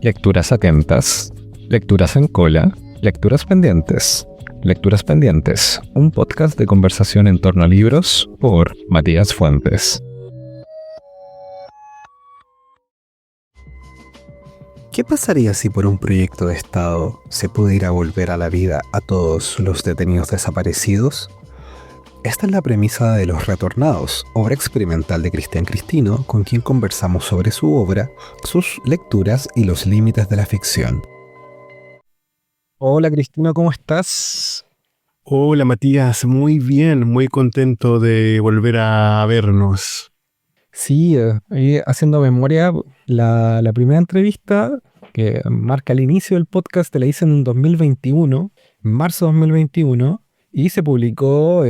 Lecturas atentas, lecturas en cola, lecturas pendientes. Lecturas pendientes, un podcast de conversación en torno a libros por Matías Fuentes. ¿Qué pasaría si por un proyecto de Estado se pudiera volver a la vida a todos los detenidos desaparecidos? Esta es la premisa de Los Retornados, obra experimental de Cristian Cristino, con quien conversamos sobre su obra, sus lecturas y los límites de la ficción. Hola Cristina, ¿cómo estás? Hola Matías, muy bien, muy contento de volver a vernos. Sí, ahí haciendo memoria, la primera entrevista que marca el inicio del podcast te la hice en 2021, en marzo de 2021, y se publicó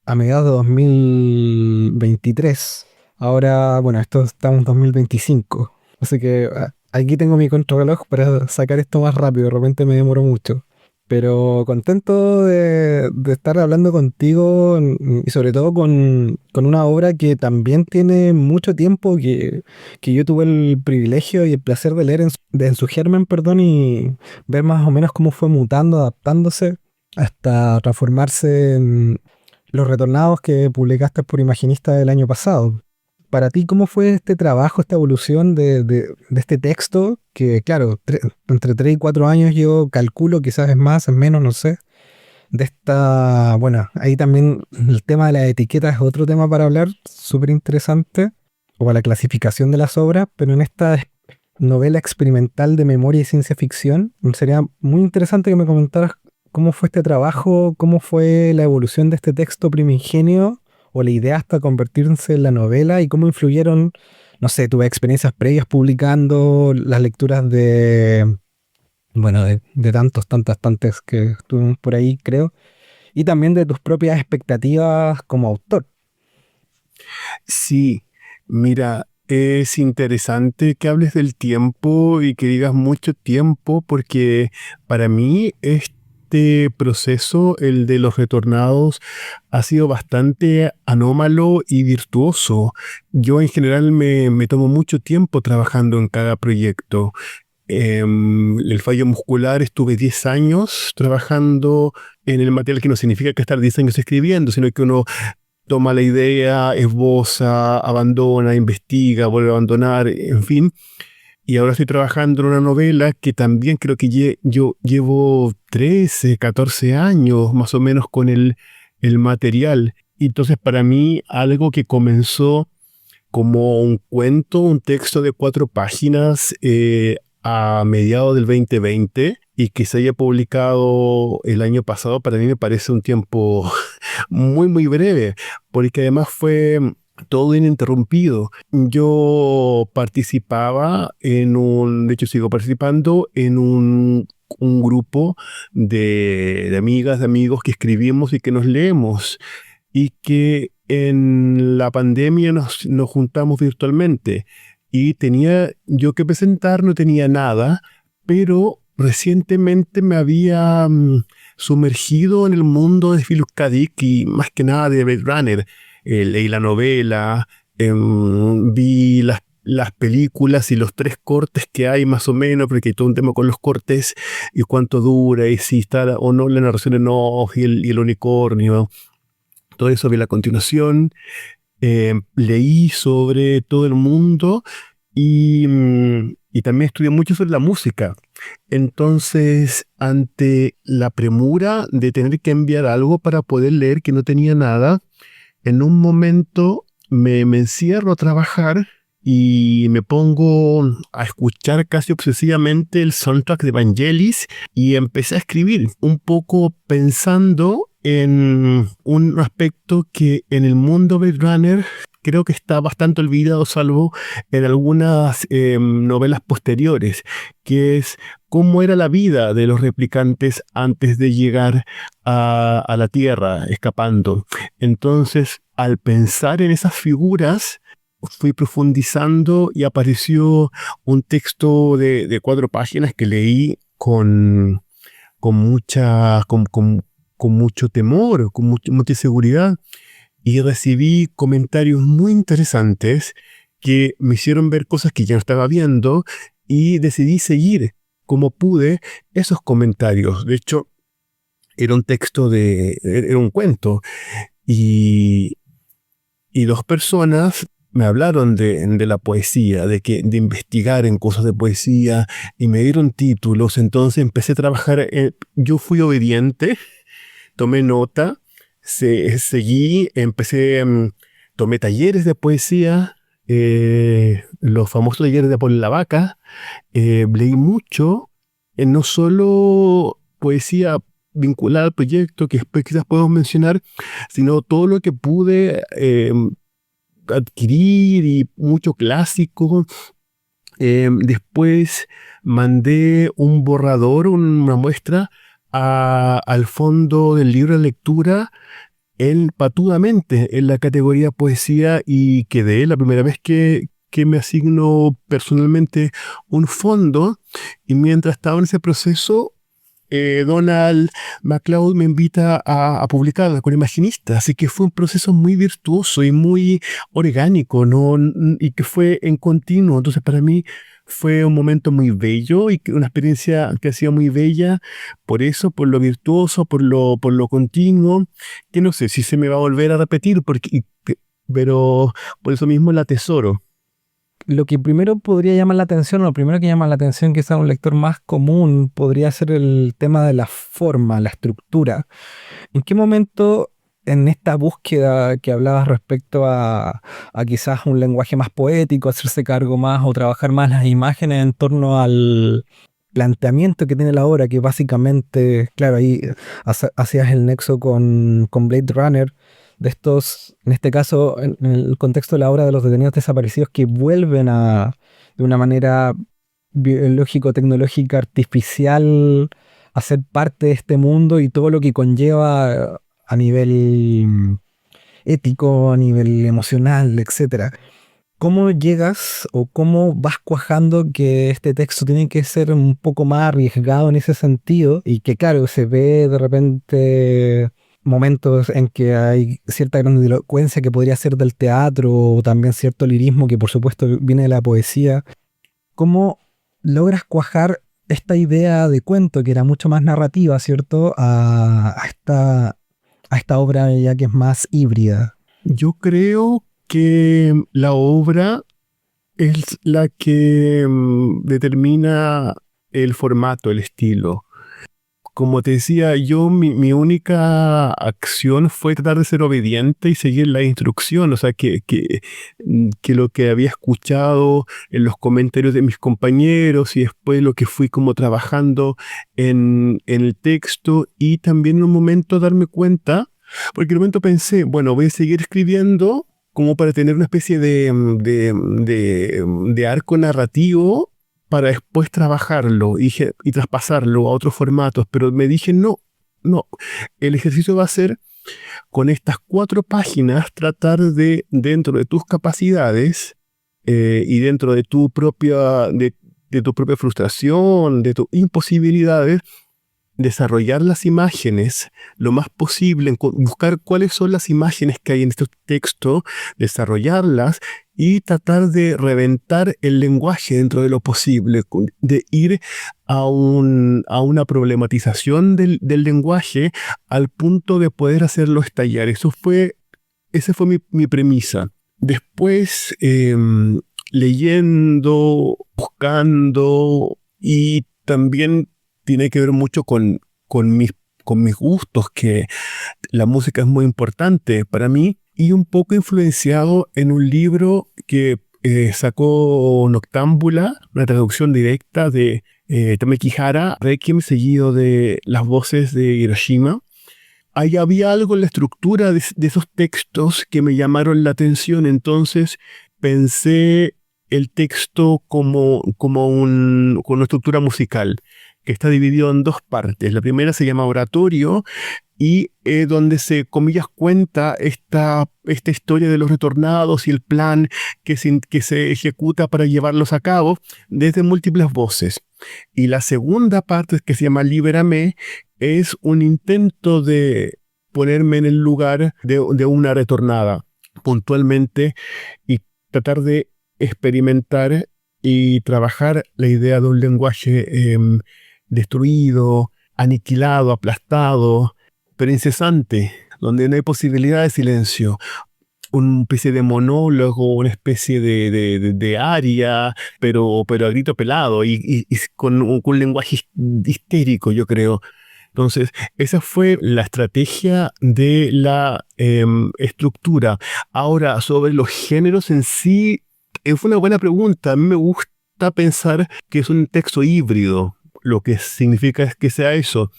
a mediados de 2023. Ahora, bueno, estamos en 2025, así que aquí tengo mi contrarreloj para sacar esto más rápido, de repente me demoro mucho. Pero contento de estar hablando contigo y sobre todo con una obra que también tiene mucho tiempo, que yo tuve el privilegio y el placer de leer en su germen, perdón, y ver más o menos cómo fue mutando, adaptándose, hasta transformarse en Los Retornados que publicaste por Imaginista el año pasado. Para ti, ¿cómo fue este trabajo, esta evolución de este texto? Que claro, entre 3 y 4 años yo calculo, quizás es más, es menos, no sé. Bueno, ahí también el tema de la etiqueta es otro tema para hablar, súper interesante, o para la clasificación de las obras, pero en esta novela experimental de memoria y ciencia ficción, sería muy interesante que me comentaras cómo fue este trabajo, cómo fue la evolución de este texto primigenio o la idea hasta convertirse en la novela y cómo influyeron, no sé, tus experiencias previas publicando, las lecturas de tantas que tuvimos por ahí, creo, y también de tus propias expectativas como autor. Sí, mira, es interesante que hables del tiempo y que digas mucho tiempo porque para mí este proceso, el de Los Retornados, ha sido bastante anómalo y virtuoso. Yo en general me tomo mucho tiempo trabajando en cada proyecto. El fallo muscular estuve 10 años trabajando en el material, que no significa que estar 10 años escribiendo, sino que uno toma la idea, esboza, abandona, investiga, vuelve a abandonar, en fin. Y ahora estoy trabajando en una novela que también creo que yo llevo 13, 14 años más o menos con el material. Y entonces para mí algo que comenzó como un cuento, un texto de 4 páginas a mediados del 2020 y que se haya publicado el año pasado, para mí me parece un tiempo muy, muy breve, porque además fue todo ininterrumpido. Yo participaba de hecho sigo participando en un grupo de amigas, de amigos que escribimos y que nos leemos y que en la pandemia nos juntamos virtualmente y tenía yo que presentar, no tenía nada, pero recientemente me había sumergido en el mundo de Philip K. Dick y más que nada de Blade Runner. Leí la novela, vi las películas y los 3 cortes que hay más o menos, porque hay todo un tema con los cortes y cuánto dura y si está o no la narración en off y el unicornio. Todo eso vi a la continuación. Leí sobre todo el mundo y también estudié mucho sobre la música. Entonces, ante la premura de tener que enviar algo para poder leer, que no tenía nada, en un momento me encierro a trabajar y me pongo a escuchar casi obsesivamente el soundtrack de Vangelis y empecé a escribir un poco pensando en un aspecto que en el mundo Blade Runner creo que está bastante olvidado, salvo en algunas novelas posteriores, que es cómo era la vida de los replicantes antes de llegar a la Tierra, escapando. Entonces, al pensar en esas figuras, fui profundizando y apareció un texto de 4 páginas que leí con mucho temor, con mucha seguridad, y recibí comentarios muy interesantes que me hicieron ver cosas que ya no estaba viendo y decidí seguir como pude esos comentarios. De hecho, era era un cuento y, y dos personas me hablaron de la poesía, de investigar en cosas de poesía y me dieron títulos. Entonces empecé a trabajar. Yo fui obediente, tomé nota, seguí, tomé talleres de poesía, los famosos talleres de Apolo la Vaca. Leí mucho, no solo poesía vinculada al proyecto, que después quizás podemos mencionar, sino todo lo que pude adquirir y mucho clásico. Después mandé un borrador, una muestra, al fondo del libro de lectura patudamente en la categoría poesía y quedé la primera vez que me asigno personalmente un fondo. Y mientras estaba en ese proceso, Donald MacLeod me invita a publicar con Imaginista, así que fue un proceso muy virtuoso y muy orgánico, ¿no? Y que fue en continuo. Entonces para mí fue un momento muy bello y una experiencia que ha sido muy bella por eso, por lo virtuoso, por lo continuo, que no sé si se me va a volver a repetir, pero por eso mismo la atesoro. Lo que primero podría llamar la atención, o lo primero que llama la atención quizá a un lector más común, podría ser el tema de la forma, la estructura. ¿En qué momento en esta búsqueda que hablabas respecto a quizás un lenguaje más poético, hacerse cargo más o trabajar más las imágenes en torno al planteamiento que tiene la obra, que básicamente, claro, ahí hacías el nexo con Blade Runner, de estos, en este caso, en el contexto de la obra de los detenidos desaparecidos que vuelven de una manera biológico-tecnológica artificial a ser parte de este mundo y todo lo que conlleva a nivel ético, a nivel emocional, etcétera. ¿Cómo llegas o cómo vas cuajando que este texto tiene que ser un poco más arriesgado en ese sentido? Y que claro, se ve de repente momentos en que hay cierta grandilocuencia que podría ser del teatro o también cierto lirismo que por supuesto viene de la poesía. ¿Cómo logras cuajar esta idea de cuento que era mucho más narrativa, ¿cierto? A esta obra ya que es más híbrida. Yo creo que la obra es la que determina el formato, el estilo. Como te decía, mi única acción fue tratar de ser obediente y seguir la instrucción. O sea, que lo que había escuchado en los comentarios de mis compañeros y después lo que fui como trabajando en el texto y también en un momento darme cuenta, porque en un momento pensé, bueno, voy a seguir escribiendo como para tener una especie de arco narrativo para después trabajarlo y traspasarlo a otros formatos. Pero me dije, no, el ejercicio va a ser con estas 4 páginas tratar de, dentro de tus capacidades y dentro de de tu propia frustración, de tus imposibilidades, desarrollar las imágenes lo más posible, buscar cuáles son las imágenes que hay en este texto, desarrollarlas y tratar de reventar el lenguaje dentro de lo posible, de ir a una problematización del lenguaje al punto de poder hacerlo estallar. Esa fue mi premisa. Después, leyendo, buscando y también tiene que ver mucho con mis gustos, que la música es muy importante para mí, y un poco influenciado en un libro que sacó Noctámbula, una traducción directa de Tameki Hara, Requiem, seguido de Las voces de Hiroshima. Ahí había algo en la estructura de esos textos que me llamaron la atención, entonces pensé el texto como con una estructura musical que está dividido en 2 partes. La primera se llama oratorio y donde se, comillas, cuenta esta historia de los retornados y el plan que se ejecuta para llevarlos a cabo desde múltiples voces. Y la segunda parte, que se llama Libérame, es un intento de ponerme en el lugar de una retornada puntualmente y tratar de experimentar y trabajar la idea de un lenguaje destruido, aniquilado, aplastado, pero incesante, donde no hay posibilidad de silencio. Una especie de monólogo, una especie de aria, pero a grito pelado y con un lenguaje histérico, yo creo. Entonces, esa fue la estrategia de la estructura. Ahora, sobre los géneros en sí, fue una buena pregunta. A mí me gusta pensar que es un texto híbrido, lo que significa es que sea eso.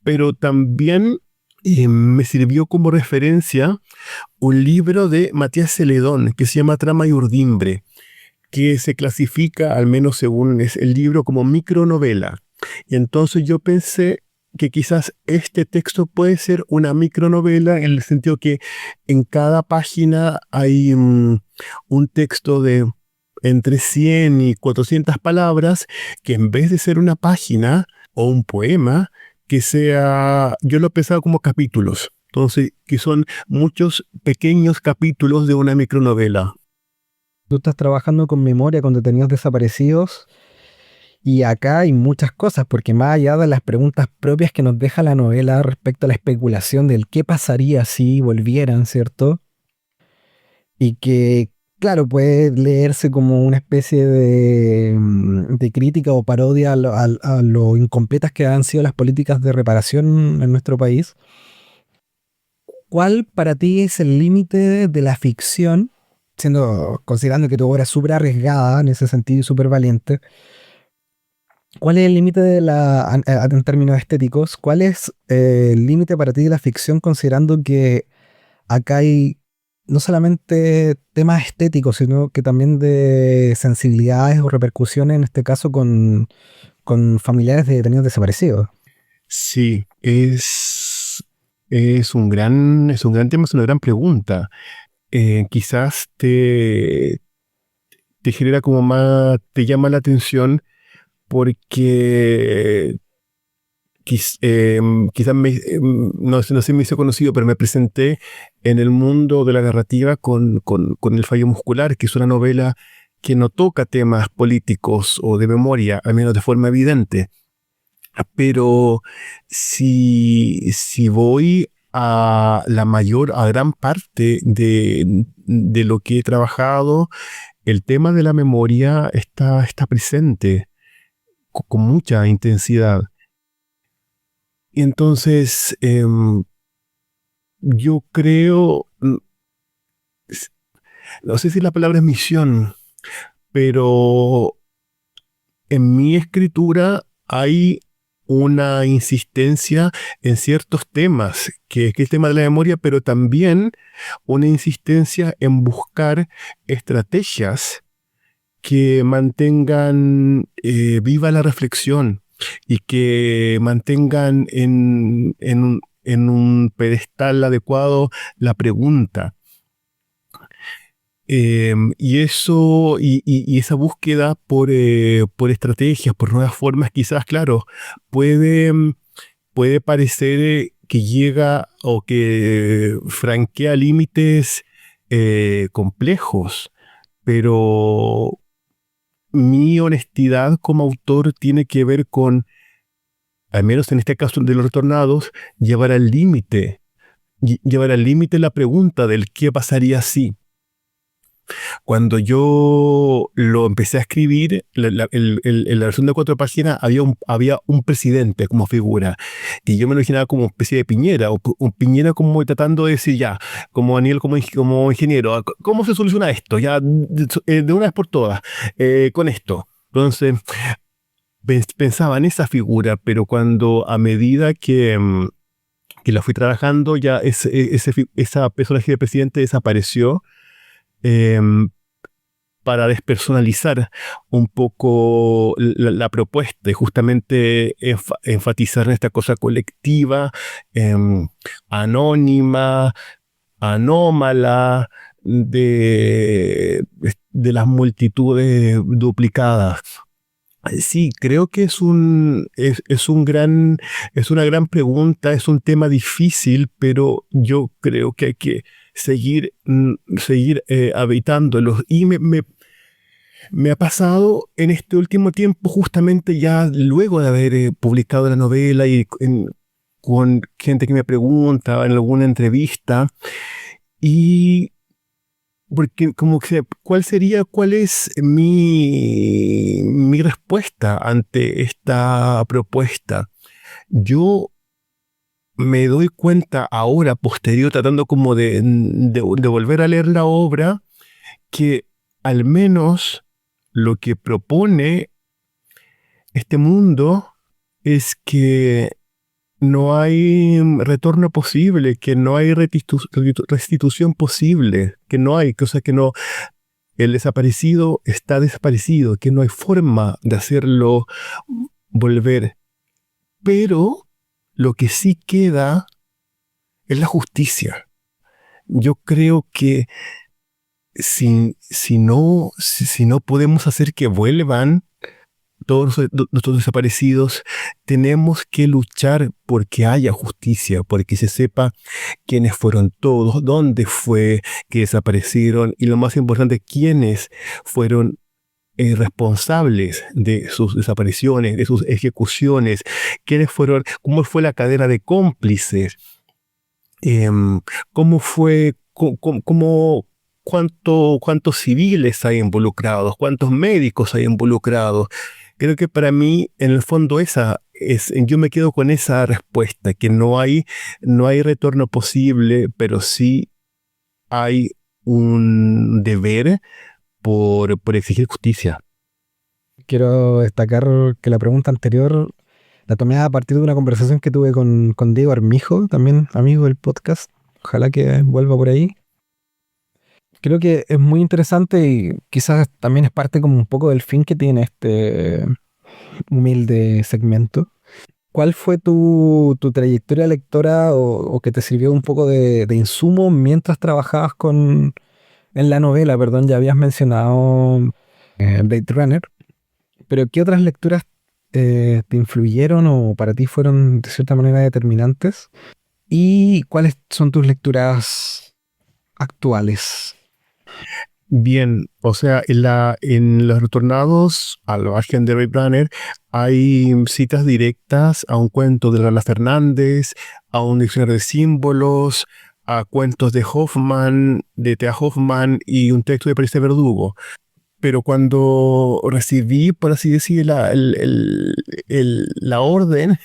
Pero también me sirvió como referencia un libro de Matías Celedón que se llama Trama y Urdimbre, que se clasifica, al menos según es el libro, como micronovela. Y entonces yo pensé que quizás este texto puede ser una micronovela en el sentido que en cada página hay un texto de entre 100 y 400 palabras que en vez de ser una página o un poema, que sea, yo lo he pensado como capítulos. Entonces, que son muchos pequeños capítulos de una micronovela. Tú estás trabajando con memoria, con detenidos desaparecidos, y acá hay muchas cosas, porque más allá de las preguntas propias que nos deja la novela respecto a la especulación del qué pasaría si volvieran, ¿cierto? Y que, claro, puede leerse como una especie de crítica o parodia a lo incompletas que han sido las políticas de reparación en nuestro país. ¿Cuál para ti es el límite de la ficción, considerando que tu obra es súper arriesgada en ese sentido y súper valiente? ¿Cuál es el límite en términos estéticos? ¿Cuál es el límite para ti de la ficción, considerando que acá hay no solamente temas estéticos, sino que también de sensibilidades o repercusiones, en este caso con familiares de detenidos desaparecidos? Sí, es un gran tema, es una gran pregunta. Quizás te genera como más, te llama la atención porque quizás no, no sé, me hizo conocido, pero me presenté en el mundo de la narrativa con El fallo muscular, que es una novela que no toca temas políticos o de memoria, al menos de forma evidente. Pero si voy a gran parte de lo que he trabajado, el tema de la memoria está presente con mucha intensidad. Y entonces, yo creo, no sé si la palabra es misión, pero en mi escritura hay una insistencia en ciertos temas, que es el tema de la memoria, pero también una insistencia en buscar estrategias que mantengan viva la reflexión y que mantengan en un pedestal adecuado la pregunta. Y eso, y esa búsqueda por estrategias, por nuevas formas, quizás, claro, puede parecer que llega o que franquea límites complejos, pero mi honestidad como autor tiene que ver con, al menos en este caso de Los Retornados, llevar al límite la pregunta del qué pasaría si. Cuando yo lo empecé a escribir, en la versión de 4 páginas había un presidente como figura. Y yo me lo imaginaba como una especie de Piñera, o un Piñera como tratando de decir ya, como Daniel como ingeniero, ¿cómo se soluciona esto? Ya, de una vez por todas, con esto. Entonces, pensaba en esa figura, pero cuando a medida que la fui trabajando, ya esa personaje de presidente desapareció. em, para despersonalizar un poco la propuesta y justamente enfatizar en esta cosa colectiva, anónima, anómala, de las multitudes duplicadas. Sí, creo que es una gran pregunta, es un tema difícil, pero yo creo que hay que seguir habitándolo. Y Me ha pasado en este último tiempo, justamente ya luego de haber publicado la novela y con gente que me pregunta en alguna entrevista, y porque como que, cuál es mi respuesta ante esta propuesta. Yo me doy cuenta ahora, posterior, tratando como de volver a leer la obra, que al menos lo que propone este mundo es que no hay retorno posible, que no hay restitución posible, que no hay, cosa que no, el desaparecido está desaparecido, que no hay forma de hacerlo volver. Pero lo que sí queda es la justicia. Yo creo que si no podemos hacer que vuelvan todos nuestros desaparecidos, tenemos que luchar porque haya justicia, porque se sepa quiénes fueron todos, dónde fue que desaparecieron y lo más importante, quiénes fueron responsables de sus desapariciones, de sus ejecuciones, quiénes fueron, cómo fue la cadena de cómplices, cómo fue, cuántos civiles hay involucrados, cuántos médicos hay involucrados. Creo que para mí, en el fondo, yo me quedo con esa respuesta, que no hay retorno posible, pero sí hay un deber por exigir justicia. Quiero destacar que la pregunta anterior la tomé a partir de una conversación que tuve con Diego Armijo, también amigo del podcast. Ojalá que vuelva por ahí. Creo que es muy interesante y quizás también es parte como un poco del fin que tiene este humilde segmento. ¿Cuál fue tu trayectoria lectora o que te sirvió un poco de insumo mientras trabajabas en la novela? Perdón, ya habías mencionado Blade Runner, pero ¿qué otras lecturas te influyeron o para ti fueron de cierta manera determinantes? ¿Y cuáles son tus lecturas actuales? Bien, o sea, en los retornados al margen de Blade Runner hay citas directas a un cuento de Lola Fernández, a un diccionario de símbolos, a cuentos de Hoffman, de Thea Hoffman y un texto de Patricia Verdugo. Pero cuando recibí, por así decir, la orden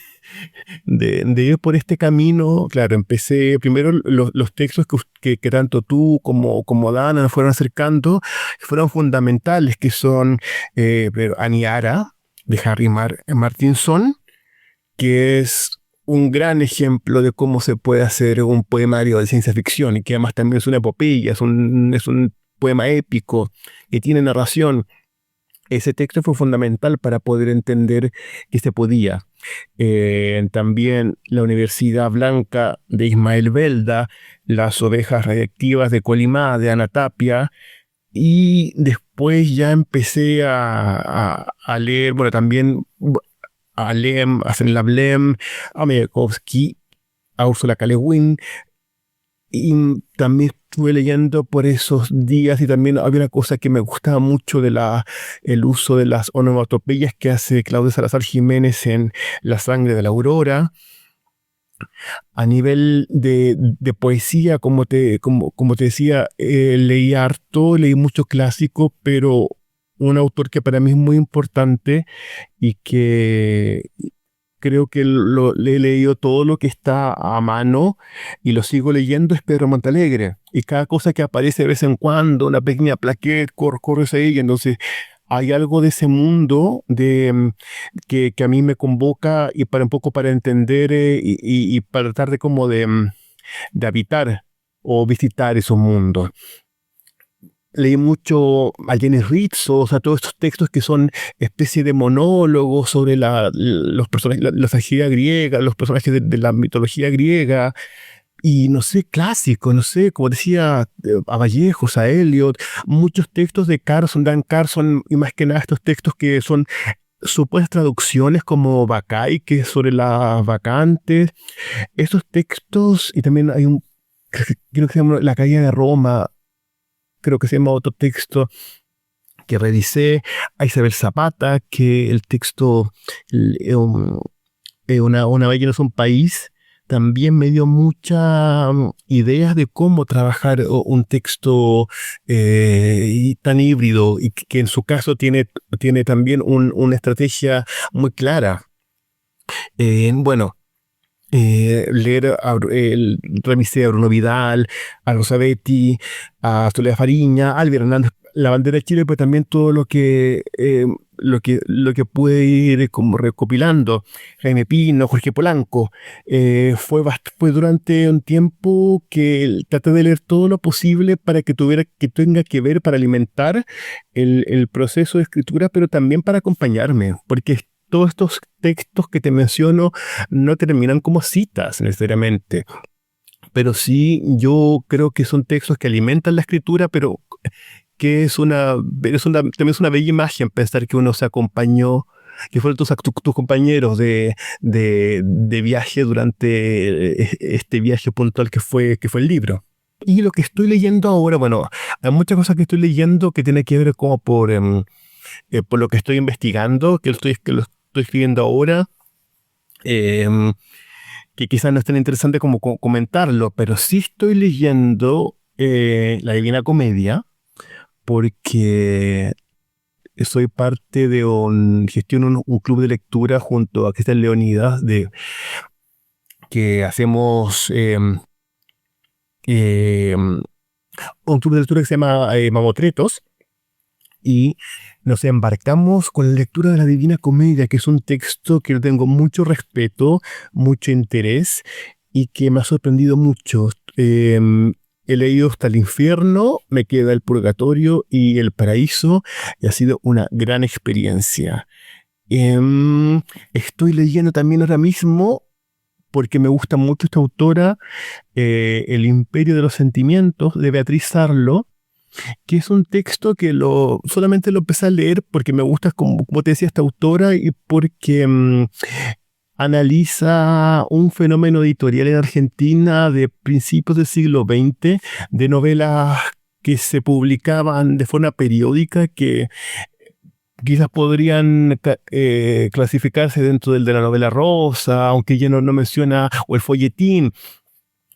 de ir por este camino, claro, empecé primero los textos que tanto tú como Dana nos fueron acercando, fueron fundamentales, que son Aniara, de Harry Martinson, que es un gran ejemplo de cómo se puede hacer un poemario de ciencia ficción y que además también es una epopeya, es un poema épico que tiene narración. Ese texto fue fundamental para poder entender que se podía. También La Universidad Blanca de Ismael Belda, Las ovejas radiactivas de Colimá de Ana Tapia, y después ya empecé a leer, bueno, también a Lem, a Stanislav Lem, a Mayakovsky, a Ursula K. Le Guin, y también estuve leyendo por esos días y también había una cosa que me gustaba mucho el uso de las onomatopeyas que hace Claudio Salazar Jiménez en La sangre de la aurora. A nivel de poesía, como te decía, leí harto, leí mucho clásico, pero un autor que para mí es muy importante y que creo que le he leído todo lo que está a mano y lo sigo leyendo, es Pedro Montalegre. Y cada cosa que aparece de vez en cuando, una pequeña plaqueta, corres ahí. Entonces, hay algo de ese mundo que a mí me convoca y para un poco para entender y para tratar de como de habitar o visitar esos mundos. Leí mucho a Jenny Rizzo, o sea, todos estos textos que son especie de monólogos sobre los personajes, la tragedias griega, los personajes de la mitología griega, y no sé, clásicos, no sé, como decía, a Vallejos, a Eliot, muchos textos de Dan Carson, y más que nada estos textos que son supuestas traducciones como Bacay, que es sobre las vacantes. Estos textos, y también hay creo que se llama La caída de Roma, creo que se llama otro texto, que revisé, a Isabel Zapata, que el texto Una vez que no es un país, también me dio muchas ideas de cómo trabajar un texto tan híbrido y que en su caso tiene también una estrategia muy clara. Bueno, revisé a Bruno Vidal, a Rosa Betti, a Soledad Fariña, a Álvaro Hernández, la bandera de Chile, pero también todo lo que pude ir como recopilando. Jaime Pino, Jorge Polanco. Fue durante un tiempo que traté de leer todo lo posible para que tenga que ver, para alimentar el proceso de escritura, pero también para acompañarme, porque todos estos textos que te menciono no terminan como citas necesariamente, pero sí yo creo que son textos que alimentan la escritura, pero que también es una bella imagen pensar que uno se acompañó, que fueron tus compañeros de viaje durante este viaje puntual que fue el libro. Y lo que estoy leyendo ahora, bueno, hay muchas cosas que estoy leyendo que tienen que ver como por lo que estoy investigando, que lo estoy escribiendo ahora, que quizás no es tan interesante como comentarlo, pero sí estoy leyendo La Divina Comedia, porque soy parte gestiono un club de lectura junto a Cristian Leonidas, que hacemos un club de lectura que se llama Mamotretos, y nos embarcamos con la lectura de la Divina Comedia, que es un texto que yo tengo mucho respeto, mucho interés y que me ha sorprendido mucho. He leído hasta el infierno, me queda el purgatorio y el paraíso, y ha sido una gran experiencia. Estoy leyendo también ahora mismo, porque me gusta mucho esta autora, El Imperio de los Sentimientos, de Beatriz Sarlo, que es un texto que solamente lo empecé a leer porque me gusta, como te decía, esta autora, y porque analiza un fenómeno editorial en Argentina de principios del siglo XX, de novelas que se publicaban de forma periódica, que quizás podrían clasificarse dentro de la novela rosa, aunque ya no menciona, o el folletín.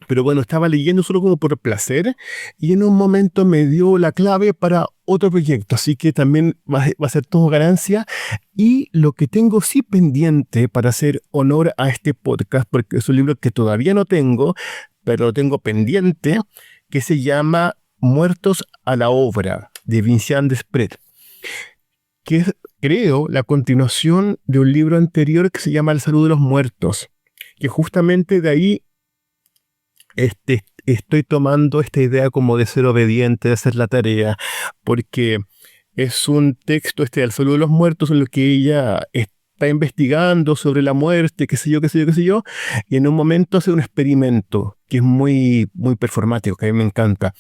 Pero bueno, estaba leyendo solo como por placer, y en un momento me dio la clave para otro proyecto, así que también va a ser todo ganancia. Y lo que tengo sí pendiente para hacer honor a este podcast, porque es un libro que todavía no tengo, pero lo tengo pendiente, que se llama Muertos a la Obra, de Vincent Desprez, que es, creo, la continuación de un libro anterior que se llama El Saludo de los Muertos, que justamente de ahí estoy tomando esta idea como de ser obediente, de hacer la tarea, porque es un texto, El Saludo de los Muertos, en lo que ella está investigando sobre la muerte, qué sé yo, y en un momento hace un experimento que es muy, muy performático, que a mí me encanta,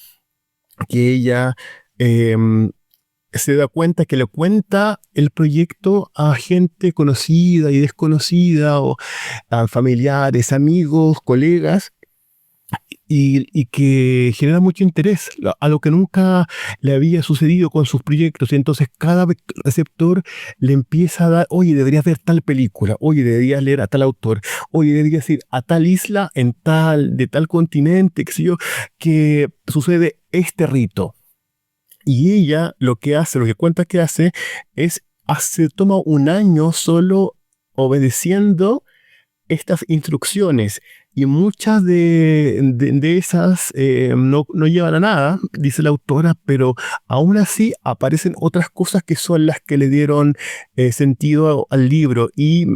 que ella se da cuenta que le cuenta el proyecto a gente conocida y desconocida, o a familiares, amigos, colegas, y que genera mucho interés, a lo que nunca le había sucedido con sus proyectos. Y entonces cada receptor le empieza a dar: oye, deberías ver tal película, oye, deberías leer a tal autor, oye, deberías ir a tal isla de tal continente, qué sé yo, que sucede este rito. Y ella lo que cuenta que hace es, toma un año solo obedeciendo estas instrucciones, y muchas de esas no llevan a nada, dice la autora, pero aún así aparecen otras cosas que son las que le dieron sentido al libro. Y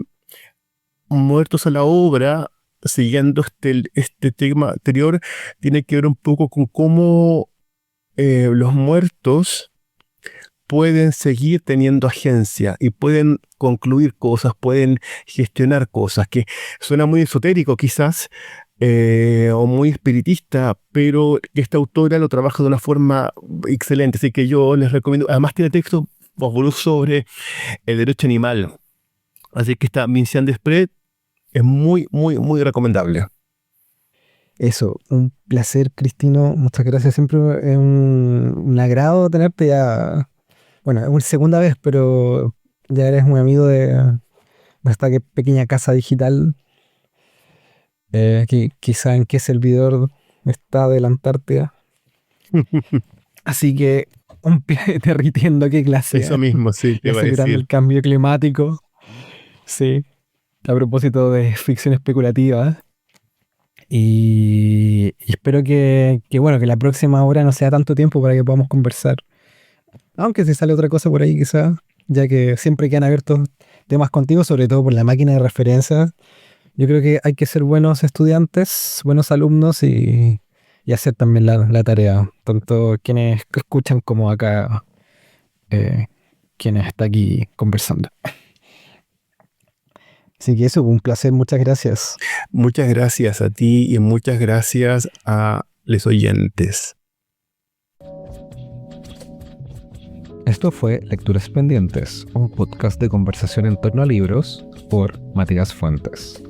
Muertos a la Obra, siguiendo este tema anterior, tiene que ver un poco con cómo los muertos pueden seguir teniendo agencia y pueden concluir cosas, pueden gestionar cosas, que suena muy esotérico quizás, o muy espiritista, pero esta autora lo trabaja de una forma excelente, así que yo les recomiendo. Además tiene textos fabulosos sobre el derecho animal, así que esta Vincent Desprez es muy, muy, muy recomendable. Eso, un placer, Cristino. Muchas gracias. Siempre es un agrado tenerte. Ya Bueno, es una segunda vez, pero ya eres un amigo de esta pequeña casa digital. Quizá en qué servidor está de la Antártida. Así que un pie derritiendo, qué clase. Eso mismo, sí, te Y iba a acelerando decir. el cambio climático. Sí. A propósito de ficción especulativa. Y espero bueno, que la próxima hora no sea tanto tiempo para que podamos conversar. Aunque si sale otra cosa por ahí quizá, ya que siempre quedan abiertos temas contigo, sobre todo por la máquina de referencias. Yo creo que hay que ser buenos estudiantes, buenos alumnos y hacer también la tarea. Tanto quienes escuchan como acá, quienes está aquí conversando. Así que eso, un placer, muchas gracias. Muchas gracias a ti y muchas gracias a los oyentes. Esto fue Lecturas Pendientes, un podcast de conversación en torno a libros por Matías Fuentes.